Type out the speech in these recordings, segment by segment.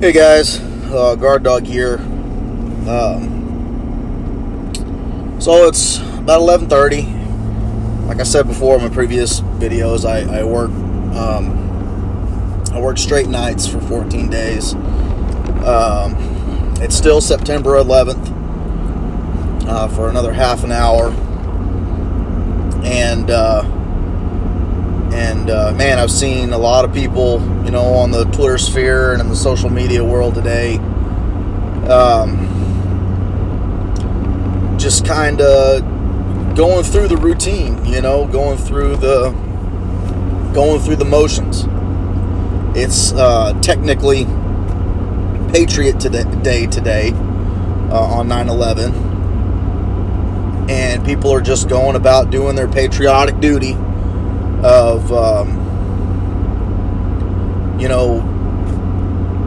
Hey guys, Guard Dog here. So it's about 11:30. Like I said before in my previous videos, I work straight nights for 14 days. It's still September 11th for another half an hour, and man, I've seen a lot of people, on the Twitter sphere and in the social media world today, just kind of going through the routine, going through the motions. It's technically Patriot Day today on 9/11, and people are just going about doing their patriotic duty of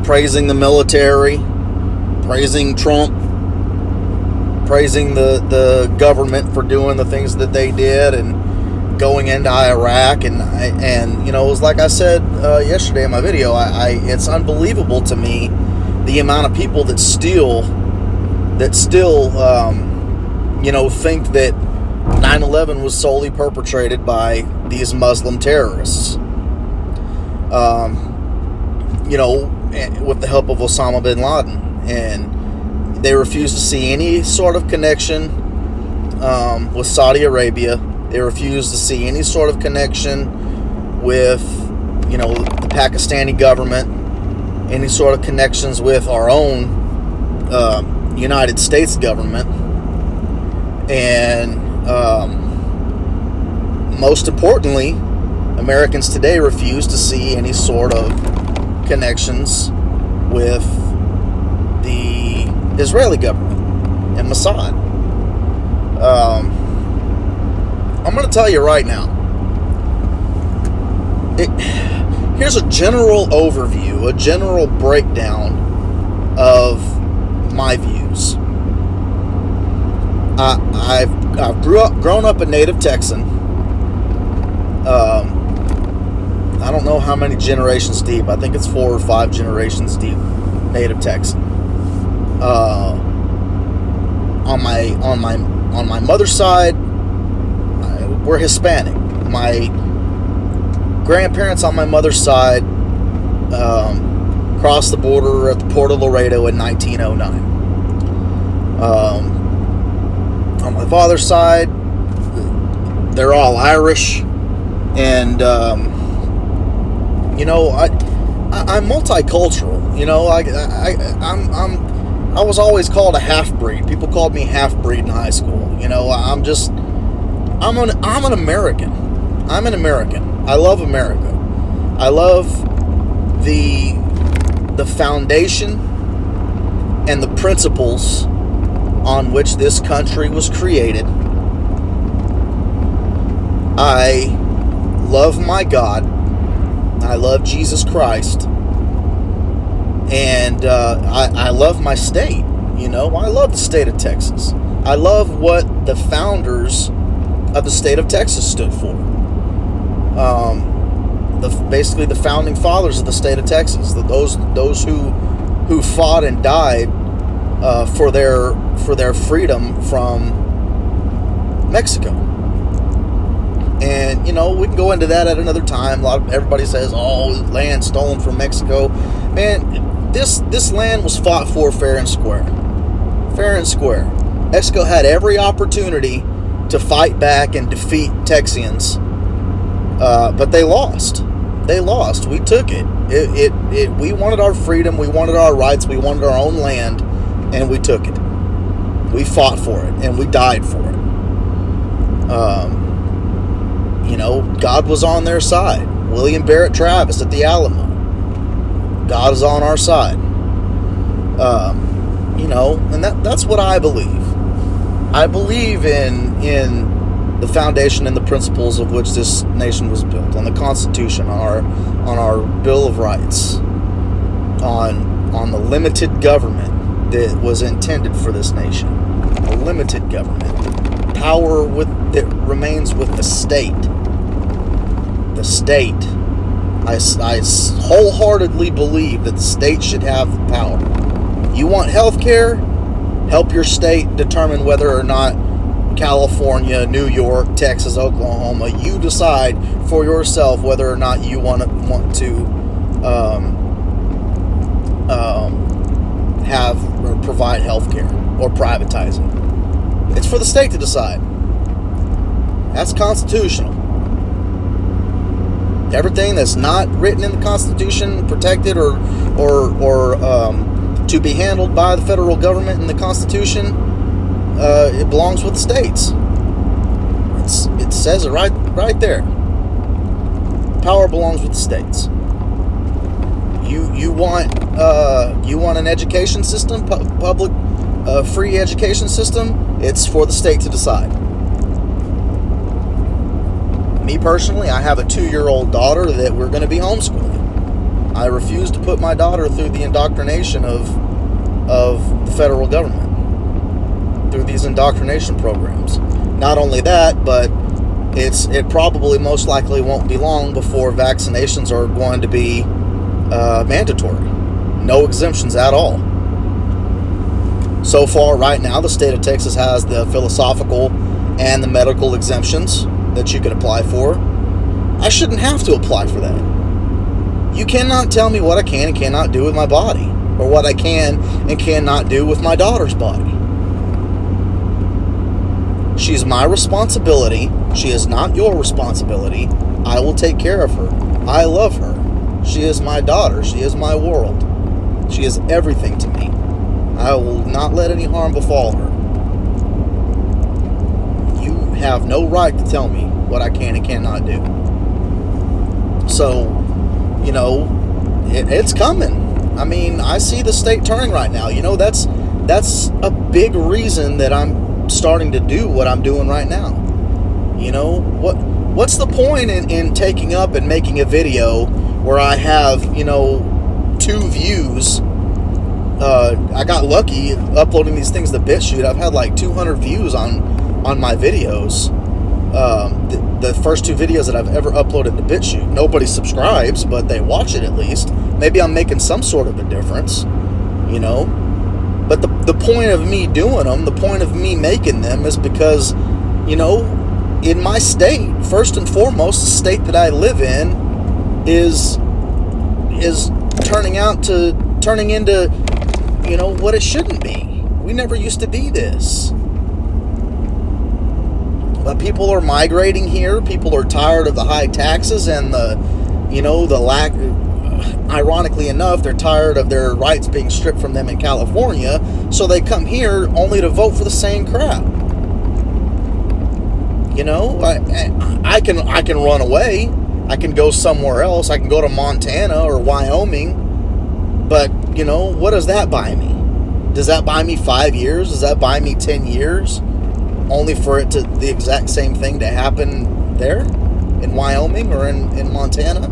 praising the military, praising Trump, praising the government for doing the things that they did, and going into Iraq, and it was like I said yesterday in my video. It's unbelievable to me the amount of people that still think that 9/11 was solely perpetrated by these Muslim terrorists. With the help of Osama bin Laden, and they refuse to see any sort of connection with Saudi Arabia. They refuse to see any sort of connection with, the Pakistani government, any sort of connections with our own United States government, and most importantly, Americans today refuse to see any sort of connections with the Israeli government and Mossad. I'm going to tell you right now, here's a general overview, a general breakdown of my views. I've grown up a native Texan. I don't know how many generations deep. I think it's 4 or 5 generations deep, native Texan. On my mother's side, we're Hispanic. My grandparents on my mother's side crossed the border at the Port of Laredo in 1909. On my father's side, they're all Irish, and I'm multicultural. I was always called a half-breed. People called me half-breed in high school. I'm an American. I'm an American. I love America. I love the foundation and the principles on which this country was created. I love my God. I love Jesus Christ. And I love my state. I love the state of Texas. I love what the founders of the state of Texas stood for. Basically the founding fathers of the state of Texas. Those who fought and died for their freedom from Mexico. And we can go into that at another time. Everybody says, land stolen from Mexico. Man, this land was fought for fair and square. Fair and square. Mexico had every opportunity to fight back and defeat Texians, but they lost. They lost. We took it. We wanted our freedom. We wanted our rights. We wanted our own land, and we took it. We fought for it, and we died for it. God was on their side. William Barrett Travis at the Alamo. God is on our side. And that's what I believe. I believe in the foundation and the principles of which this nation was built, on the Constitution, on our Bill of Rights, on the limited government that was intended for this nation. A limited government. Power that remains with the state. The state I wholeheartedly believe that the state should have the power. You want health care? Help your state determine whether or not California, New York, Texas, Oklahoma, you decide for yourself whether or not you want to have or provide health care or privatize it. It's for the state to decide. That's constitutional. Everything that's not written in the Constitution, protected or to be handled by the federal government in the Constitution, it belongs with the states. It says it right there. Power belongs with the states. You want an education system, public free education system? It's for the state to decide. Me personally, I have a 2-year-old daughter that we're going to be homeschooling. I refuse to put my daughter through the indoctrination of the federal government, through these indoctrination programs. Not only that, but it probably most likely won't be long before vaccinations are going to be mandatory. No exemptions at all. So far, right now, the state of Texas has the philosophical and the medical exemptions that you can apply for. I shouldn't have to apply for that. You cannot tell me what I can and cannot do with my body, or what I can and cannot do with my daughter's body. She's my responsibility. She is not your responsibility. I will take care of her. I love her. She is my daughter. She is my world. She is everything to me. I will not let any harm befall her. You have no right to tell me what I can and cannot do. So, it's coming. I mean, I see the state turning right now. That's a big reason that I'm starting to do what I'm doing right now. What's the point in taking up and making a video where I have 2 views? I got lucky uploading these things to BitChute. I've had like 200 views on my videos. The first 2 videos that I've ever uploaded to BitChute. Nobody subscribes, but they watch it at least. Maybe I'm making some sort of a difference, But the point of me doing them, the point of me making them is because, in my state, first and foremost, the state that I live in is turning into, what it shouldn't be. We never used to be this. But people are migrating here. People are tired of the high taxes and the lack. Ironically enough, they're tired of their rights being stripped from them in California, so they come here only to vote for the same crap. I can run away. I can go somewhere else. I can go to Montana or Wyoming. But, what does that buy me? Does that buy me 5 years? Does that buy me 10 years? Only for the exact same thing to happen there in Wyoming or in Montana?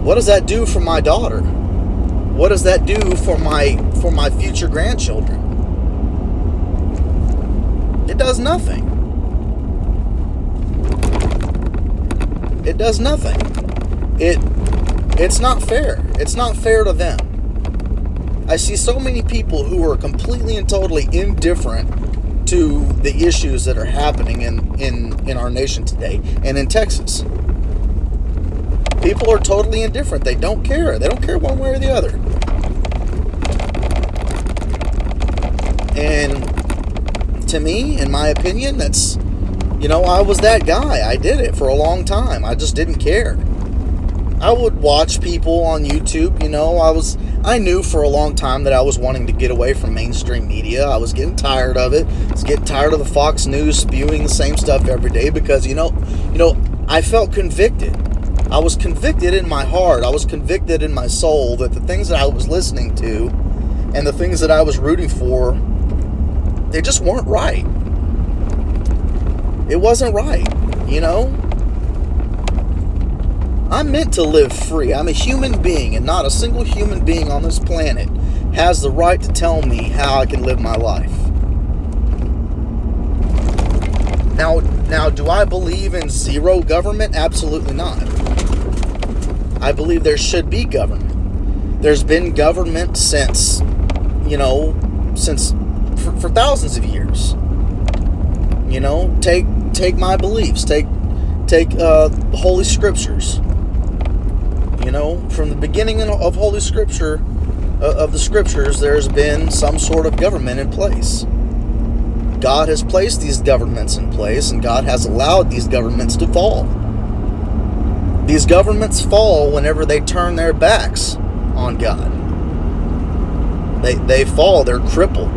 What does that do for my daughter? What does that do for my future grandchildren? It does nothing. It does nothing. It's not fair. It's not fair to them. I see so many people who are completely and totally indifferent to the issues that are happening in our nation today and in Texas. People are totally indifferent. They don't care. They don't care one way or the other. And to me, in my opinion, that's, I was that guy. I did it for a long time. I just didn't care. I would watch people on YouTube, I knew for a long time that I was wanting to get away from mainstream media. I was getting tired of it. I was getting tired of the Fox News spewing the same stuff every day because, I felt convicted. I was convicted in my heart. I was convicted in my soul that the things that I was listening to and the things that I was rooting for, they just weren't right. It wasn't right, I'm meant to live free. I'm a human being, and not a single human being on this planet has the right to tell me how I can live my life. Now, do I believe in zero government? Absolutely not. I believe there should be government. There's been government since, for thousands of years. Take my beliefs. Take Holy Scriptures. From the beginning of Holy Scripture, of the Scriptures, there's been some sort of government in place. God has placed these governments in place, and God has allowed these governments to fall. These governments fall whenever they turn their backs on God. They fall. They're crippled.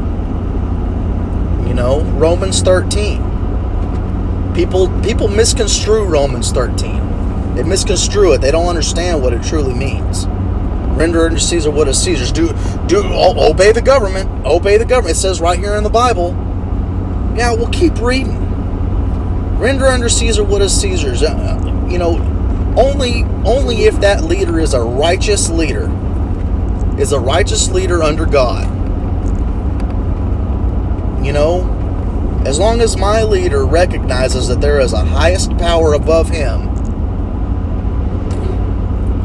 Romans 13. People misconstrue Romans 13. They misconstrue it. They don't understand what it truly means. Render unto Caesar what is Caesar's. Obey the government. Obey the government. It says right here in the Bible. Yeah, we'll keep reading. Render unto Caesar what is Caesar's. Only if that leader is a righteous leader. Is a righteous leader under God. As long as my leader recognizes that there is a highest power above him,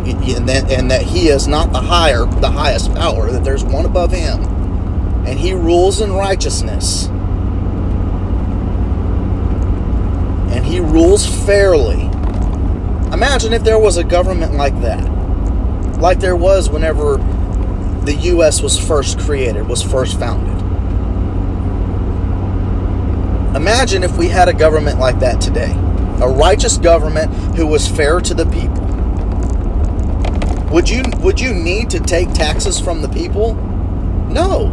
and that he is not the highest power, that there's one above him, and he rules in righteousness, and he rules fairly. Imagine if there was a government like that, like there was whenever the U.S. was first created, was first founded. Imagine if we had a government like that today, a righteous government who was fair to the people. Would you need to take taxes from the people? No.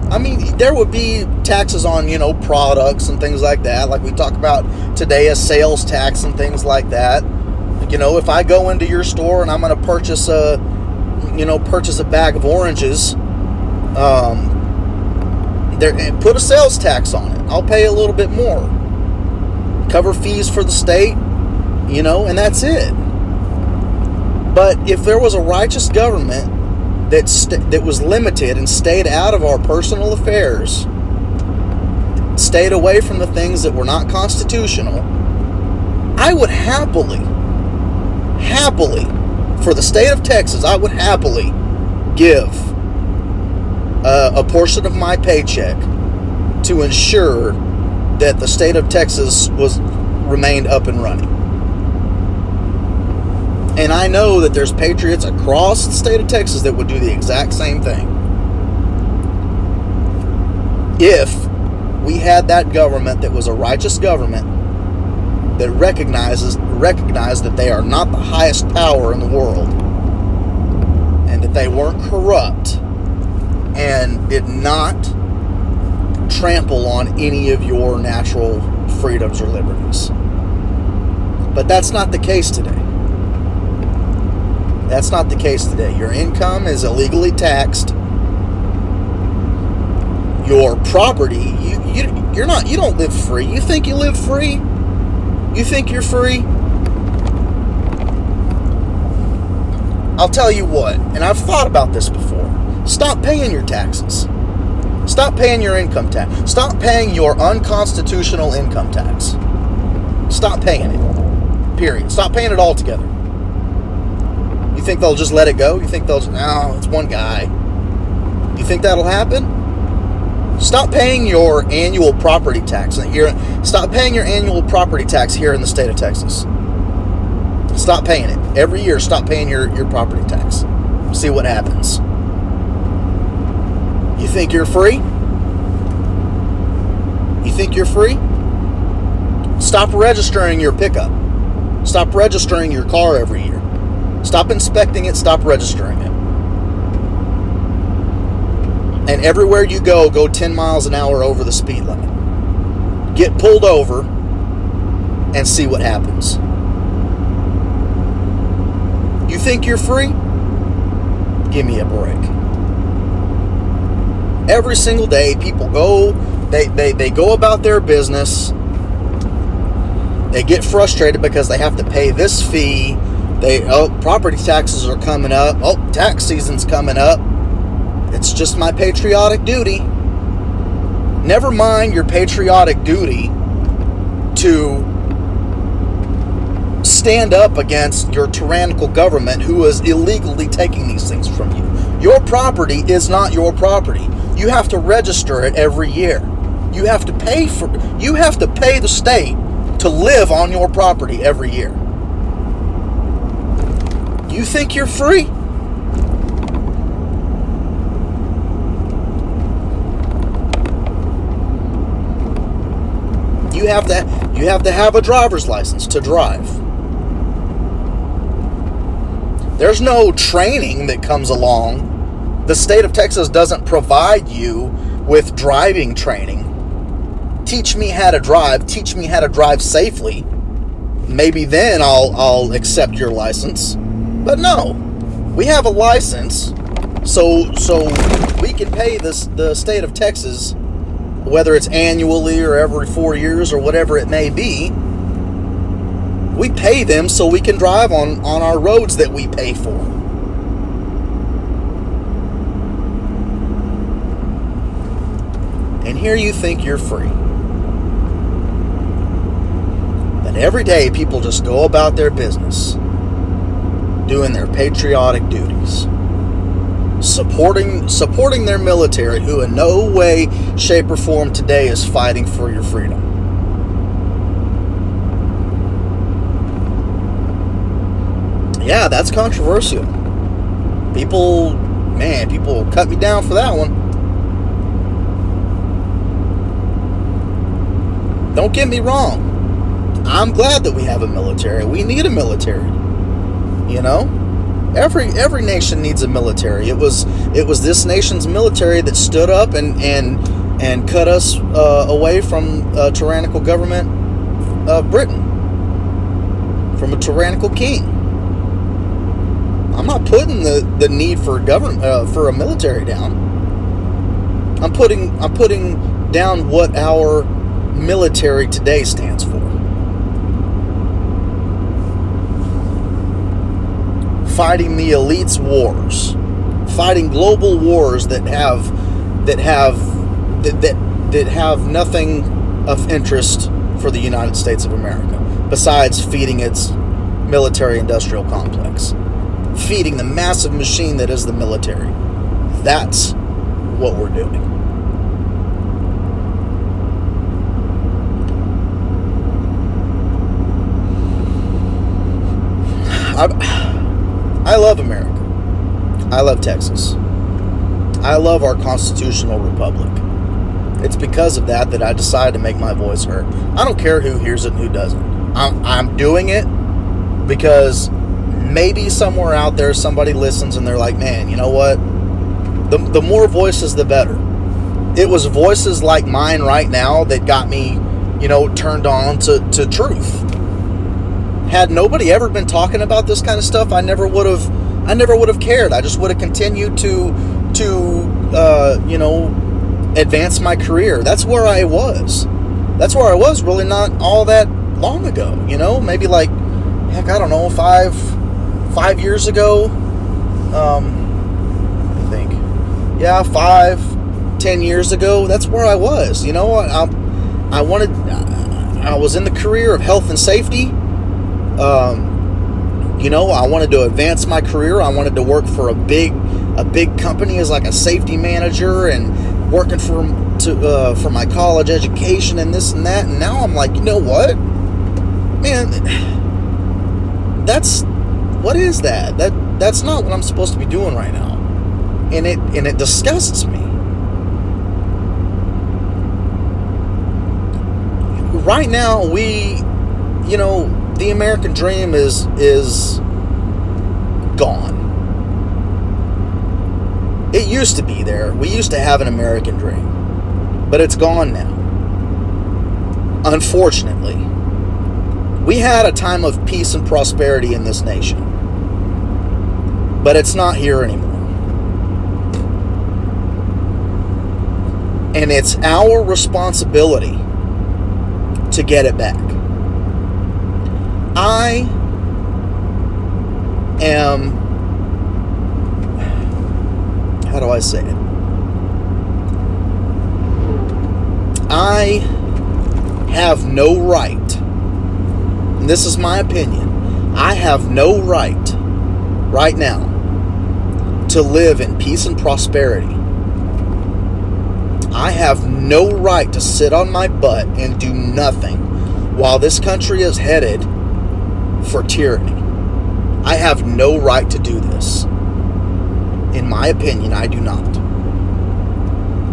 I mean, there would be taxes on, products and things like that, like we talk about today, a sales tax and things like that. If I go into your store and I'm going to purchase a bag of oranges, put a sales tax on it. I'll pay a little bit more. Cover fees for the state, and that's it. But if there was a righteous government that was limited and stayed out of our personal affairs, stayed away from the things that were not constitutional, I would happily, for the state of Texas, I would happily give a portion of my paycheck to ensure that the state of Texas remained up and running. And I know that there's patriots across the state of Texas that would do the exact same thing. If we had that government that was a righteous government that recognized that they are not the highest power in the world, and that they weren't corrupt, and did not trample on any of your natural freedoms or liberties. But that's not the case today. That's not the case today. Your income is illegally taxed. Your property, you don't live free. You think you live free? You think you're free? I'll tell you what, and I've thought about this before. Stop paying your taxes. Stop paying your income tax. Stop paying your unconstitutional income tax. Stop paying it. Period. Stop paying it altogether. You think they'll just let it go? You think no, it's one guy. You think that'll happen? Stop paying your annual property tax here. Stop paying your annual property tax here in the state of Texas. Stop paying it. Every year, stop paying your property tax. See what happens. You think you're free? You think you're free? Stop registering your pickup. Stop registering your car every year. Stop inspecting it. Stop registering it. And everywhere you go 10 miles an hour over the speed limit. Get pulled over and see what happens. You think you're free? Give me a break. Every single day, people go, they go about their business. They get frustrated because they have to pay this fee. Property taxes are coming up. Tax season's coming up. It's just my patriotic duty. Never mind your patriotic duty to stand up against your tyrannical government who is illegally taking these things from you. Your property is not your property. You have to register it every year. You have to pay the state to live on your property every year. You think you're free? You have to have a driver's license to drive. There's no training that comes along. The state of Texas doesn't provide you with driving training. Teach me how to drive. Teach me how to drive safely. Maybe then I'll accept your license. But no, we have a license, so we can pay the state of Texas, whether it's annually or every 4 years or whatever it may be. We pay them so we can drive on our roads that we pay for. And here you think you're free. But every day people just go about their business, doing their patriotic duties, supporting their military, who in no way, shape, or form today is fighting for your freedom. Yeah, that's controversial. People cut me down for that one. Don't get me wrong. I'm glad that we have a military. We need a military. You know? Every nation needs a military. It was this nation's military that stood up and cut us away from a tyrannical government of Britain, from a tyrannical king. I'm not putting the need for for a military down. I'm putting down what our military today stands for. Fighting the elites' wars, fighting global wars that have nothing of interest for the United States of America, besides feeding its military-industrial complex, feeding the massive machine that is the military. That's what we're doing. I love America. I love Texas. I love our constitutional republic. It's because of that I decided to make my voice heard. I don't care who hears it and who doesn't. I'm doing it because maybe somewhere out there somebody listens and they're like, man, you know what? The more voices, the better. It was voices like mine right now that got me, turned on to truth. Had nobody ever been talking about this kind of stuff, I never would have cared. I just would have continued to advance my career. That's where I was really not all that long ago. Maybe like, heck, I don't know, five years ago. I think, yeah, 5-10 years ago. That's where I was. I was in the career of health and safety. I wanted to advance my career. I wanted to work for a big company as like a safety manager and working for my college education and this and that. And now I'm like, you know what, man, what is that? That's not what I'm supposed to be doing right now, and it disgusts me. Right now, the American dream is gone. It used to be there. We used to have an American dream, but it's gone now. Unfortunately, we had a time of peace and prosperity in this nation, but it's not here anymore. And it's our responsibility to get it back. I am, how do I say it? I have no right, and this is my opinion, I have no right now to live in peace and prosperity. I have no right to sit on my butt and do nothing while this country is headed for tyranny. I have no right to do this. In my opinion, I do not.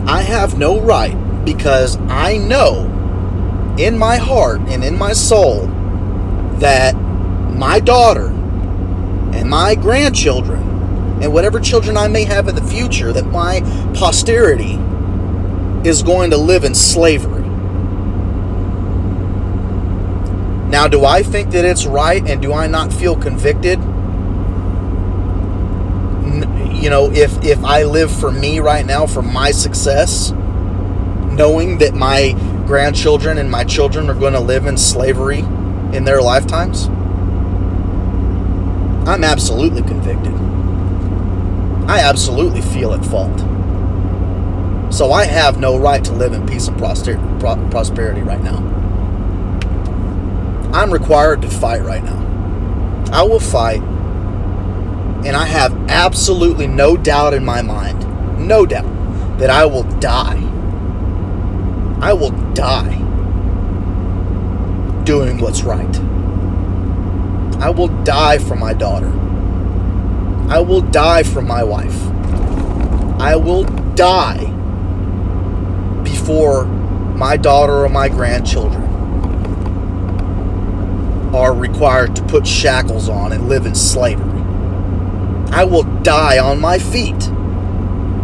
I have no right because I know in my heart and in my soul that my daughter and my grandchildren and whatever children I may have in the future, that my posterity is going to live in slavery. Now, do I think that it's right, and do I not feel convicted? If I live for me right now, for my success, knowing that my grandchildren and my children are going to live in slavery in their lifetimes, I'm absolutely convicted. I absolutely feel at fault. So I have no right to live in peace and prosperity right now. I'm required to fight right now. I will fight, and I have absolutely no doubt in my mind, no doubt, that I will die. I will die doing what's right. I will die for my daughter. I will die for my wife. I will die before my daughter or my grandchildren are required to put shackles on and live in slavery. I will die on my feet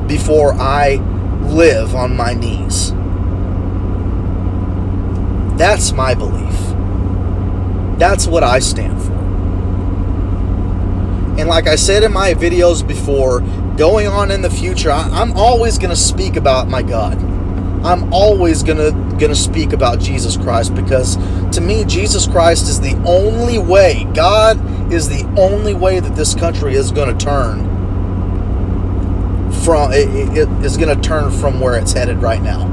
before I live on my knees. That's my belief. That's what I stand for. And like I said in my videos before, going on in the future, I'm always going to speak about my God. I'm always gonna speak about Jesus Christ, because to me, Jesus Christ is the only way. God is the only way that this country is going to turn from. It is going to turn from where it's headed right now.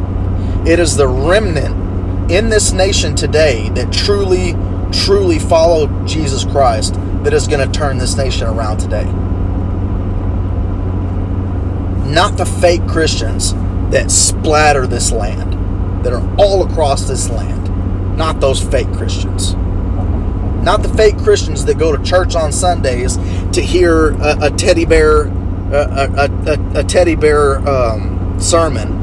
It is the remnant in this nation today that truly follow Jesus Christ that is going to turn this nation around today. Not the fake Christians that splatter this land, that are all across this land. Not those fake Christians. Not the fake Christians that go to church on Sundays to hear a teddy bear sermon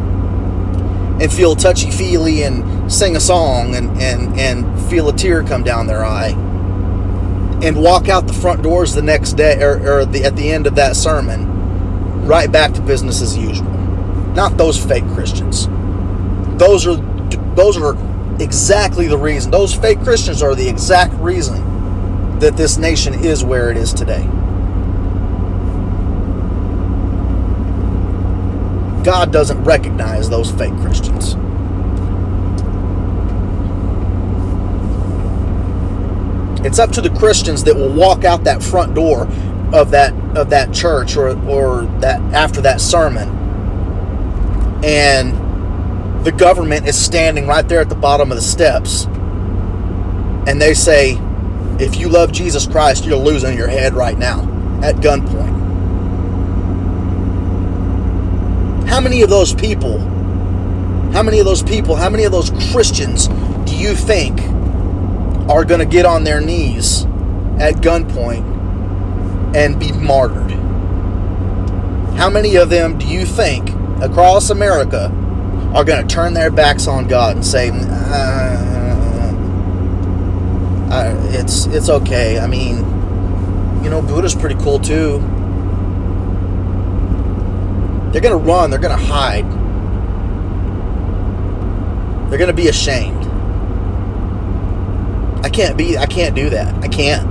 and feel touchy-feely and sing a song and feel a tear come down their eye and walk out the front doors the next day or at the end of that sermon right back to business as usual. Not those fake Christians. Those are exactly the reason. Those fake Christians are the exact reason that this nation is where it is today. God doesn't recognize those fake Christians. It's up to the Christians that will walk out that front door of that church or that after that sermon, and the government is standing right there at the bottom of the steps, and they say, if you love Jesus Christ, you're losing your head right now at gunpoint. How many of those Christians do you think are going to get on their knees at gunpoint and be martyred? How many of them do you think across America are going to turn their backs on God and say, it's okay. I mean, Buddha's pretty cool too. They're going to run. They're going to hide. They're going to be ashamed. I can't do that. I can't.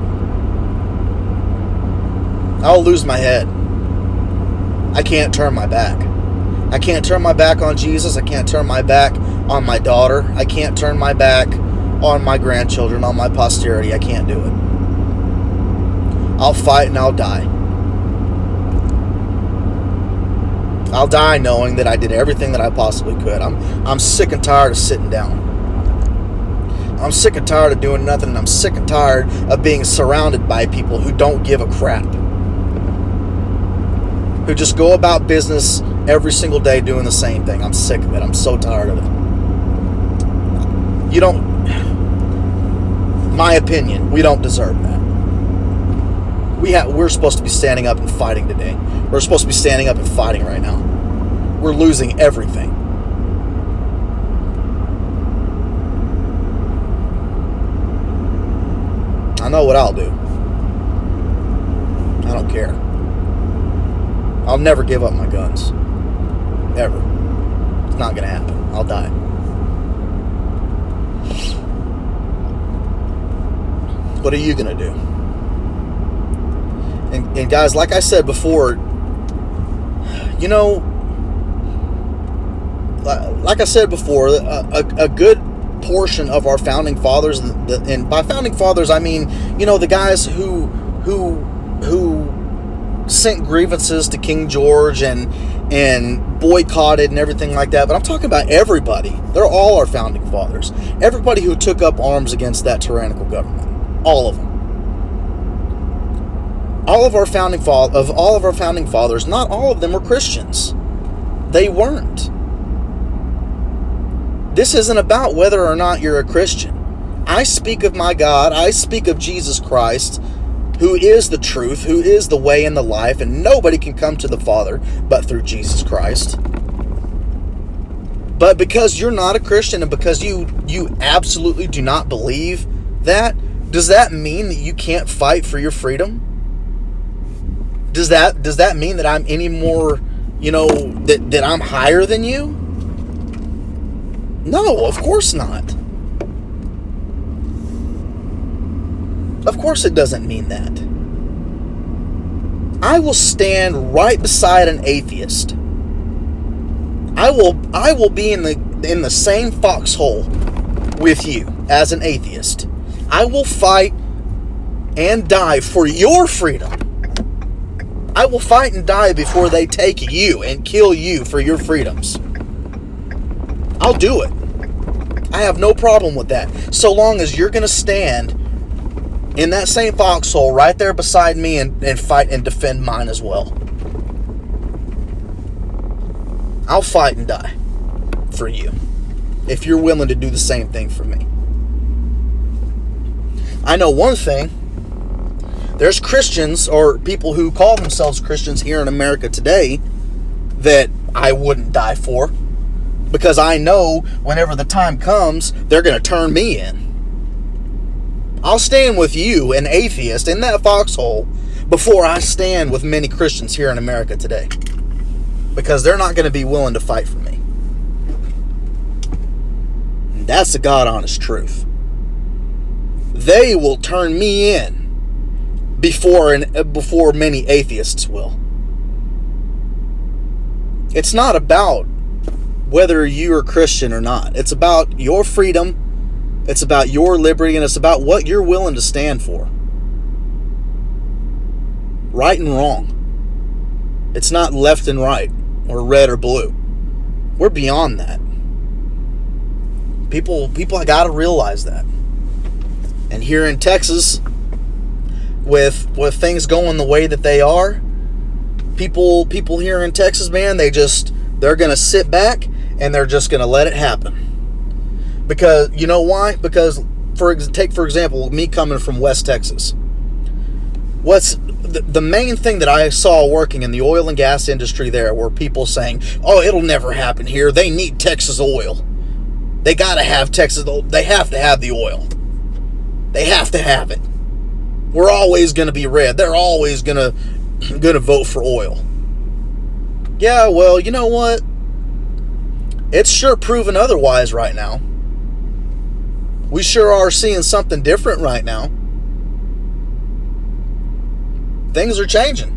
I'll lose my head. I can't turn my back. I can't turn my back on Jesus. I can't turn my back on my daughter. I can't turn my back on my grandchildren, on my posterity. I can't do it. I'll fight and I'll die. I'll die knowing that I did everything that I possibly could. I'm sick and tired of sitting down. I'm sick and tired of doing nothing, and I'm sick and tired of being surrounded by people who don't give a crap. Who just go about business every single day doing the same thing. I'm sick of it. I'm so tired of it. You don't... My opinion, we don't deserve that. We're supposed to be standing up and fighting today. We're supposed to be standing up and fighting right now. We're losing everything. I know what I'll do. I don't care. I'll never give up my guns. Ever. It's not going to happen. I'll die. What are you going to do? And guys, like I said before, you know, like I said before, a good portion of our founding fathers, and by founding fathers I mean, you know, the guys who sent grievances to King George and boycotted and everything like that. But I'm talking about everybody. They're all our founding fathers. Everybody who took up arms against that tyrannical government. All of them. All of our founding fathers, not all of them were Christians. They weren't. This isn't about whether or not you're a Christian. I speak of my God. I speak of Jesus Christ, who is the truth, who is the way and the life, and nobody can come to the Father but through Jesus Christ. But because you're not a Christian, and because you absolutely do not believe that, does that mean that you can't fight for your freedom? Does that mean that I'm any more, you know, that I'm higher than you? No, of course not. Of course it doesn't mean that. I will stand right beside an atheist. I will be in the same foxhole with you as an atheist. I will fight and die for your freedom. I will fight and die before they take you and kill you for your freedoms. I'll do it. I have no problem with that. So long as you're going to stand in that same foxhole right there beside me and fight and defend mine as well. I'll fight and die for you if you're willing to do the same thing for me. I know one thing. There's Christians or people who call themselves Christians here in America today that I wouldn't die for, because I know whenever the time comes, they're going to turn me in. I'll stand with you, an atheist, in that foxhole before I stand with many Christians here in America today, because they're not going to be willing to fight for me. And that's the God-honest truth. They will turn me in before many atheists will. It's not about whether you're a Christian or not. It's about your freedom, it's about your liberty, and it's about what you're willing to stand for. Right and wrong. It's not left and right, or red or blue. We're beyond that. People gotta realize that. And here in Texas, with things going the way that they are, people here in Texas, man, they're gonna sit back and they're just gonna let it happen. Because you know why? Because for example, me coming from West Texas, what's the main thing that I saw working in the oil and gas industry there were people saying, "Oh, it'll never happen here. They need Texas oil. They gotta have Texas. They have to have the oil. They have to have it. We're always going to be red. They're always going to vote for oil." Yeah, well, you know what? It's sure proven otherwise right now. We sure are seeing something different right now. Things are changing.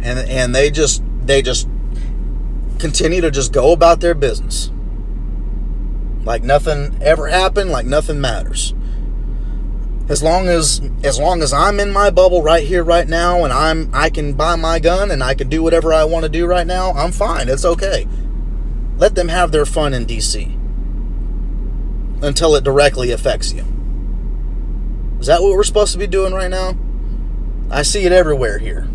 And they just continue to just go about their business like nothing ever happened, like nothing matters. As long as I'm in my bubble right here, right now, and I can buy my gun and I can do whatever I want to do right now, I'm fine. It's okay. Let them have their fun in DC until it directly affects you. Is that what we're supposed to be doing right now? I see it everywhere here.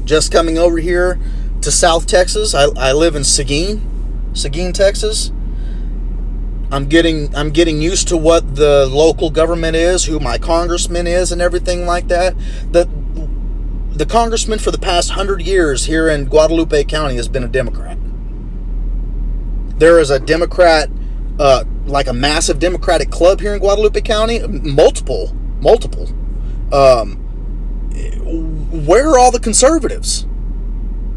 Just coming over here to South Texas. I live in Seguin, Texas. I'm getting used to what the local government is, who my congressman is, and everything like that. The congressman for the past 100 years here in Guadalupe County has been a Democrat. There is a Democrat, like a massive Democratic club here in Guadalupe County. Multiple. Where are all the conservatives?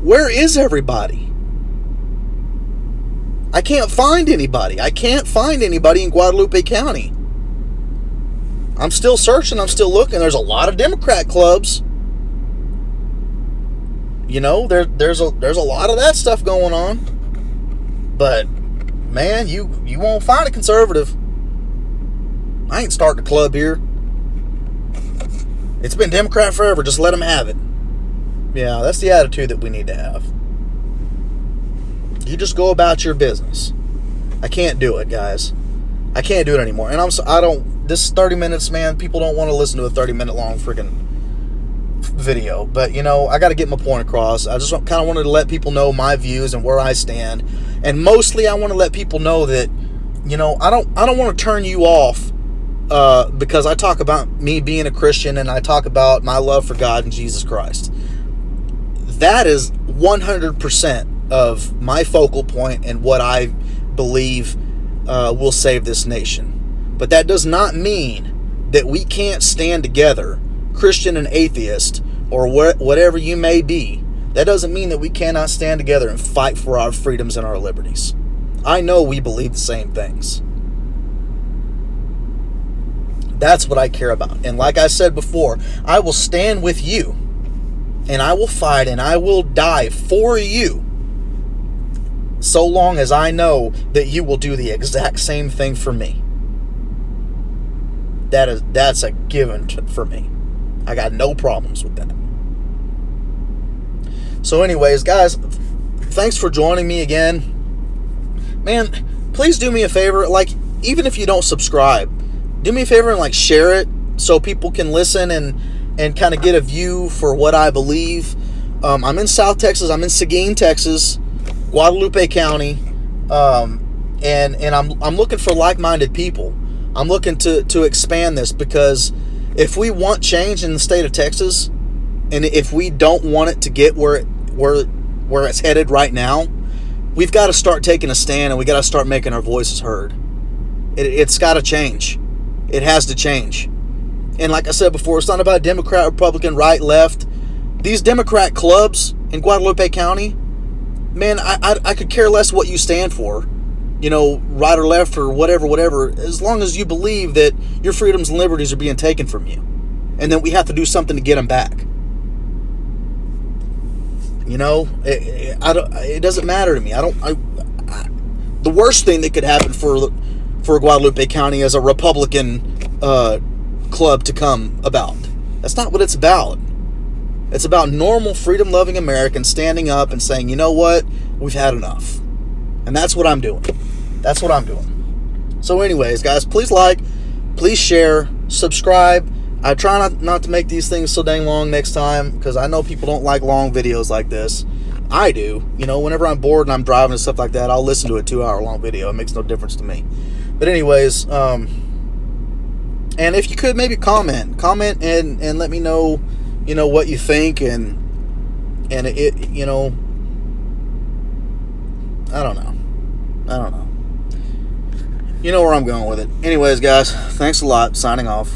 Where is everybody? I can't find anybody. I can't find anybody in Guadalupe County. I'm still searching. I'm still looking. There's a lot of Democrat clubs. You know, there's a lot of that stuff going on. But man, you won't find a conservative. I ain't starting a club here. It's been Democrat forever. Just let them have it. Yeah, that's the attitude that we need to have. You just go about your business. I can't do it, guys. I can't do it anymore. And this 30 minutes, man, people don't want to listen to a 30-minute long freaking video. But, you know, I got to get my point across. I just kind of wanted to let people know my views and where I stand. And mostly I want to let people know that, you know, I don't want to turn you off because I talk about me being a Christian and I talk about my love for God and Jesus Christ. That is 100% of my focal point and what I believe will save this nation. But that does not mean that we can't stand together, Christian and atheist, or whatever you may be. That doesn't mean that we cannot stand together and fight for our freedoms and our liberties. I know we believe the same things. That's what I care about. And like I said before, I will stand with you, and I will fight, and I will die for you, so long as I know that you will do the exact same thing for me. That's a given for me. I got no problems with that. So anyways, guys, thanks for joining me again. Man, please do me a favor. Like, even if you don't subscribe, do me a favor and like share it so people can listen and kind of get a view for what I believe. I'm in South Texas. I'm in Seguin, Texas, Guadalupe County, and I'm looking for like-minded people. I'm looking to expand this, because if we want change in the state of Texas, and if we don't want it to get where it's headed right now, we've got to start taking a stand, and we got to start making our voices heard. It's got to change. It has to change. And like I said before, it's not about Democrat, Republican, right, left. These Democrat clubs in Guadalupe County, man, I could care less what you stand for, you know, right or left or whatever, as long as you believe that your freedoms and liberties are being taken from you, and then we have to do something to get them back. You know, it doesn't matter to me. The worst thing that could happen for Guadalupe County is a Republican club to come about. That's not what it's about. It's about normal, freedom-loving Americans standing up and saying, you know what, we've had enough. And that's what I'm doing. That's what I'm doing. So anyways, guys, please like, please share, subscribe. I try not to make these things so dang long next time, because I know people don't like long videos like this. I do. You know, whenever I'm bored and I'm driving and stuff like that, I'll listen to a 2-hour long video. It makes no difference to me. But anyways, and if you could maybe comment and let me know, you know, what you think, and it, you know, I don't know. You know where I'm going with it. Anyways, guys, thanks a lot. Signing off.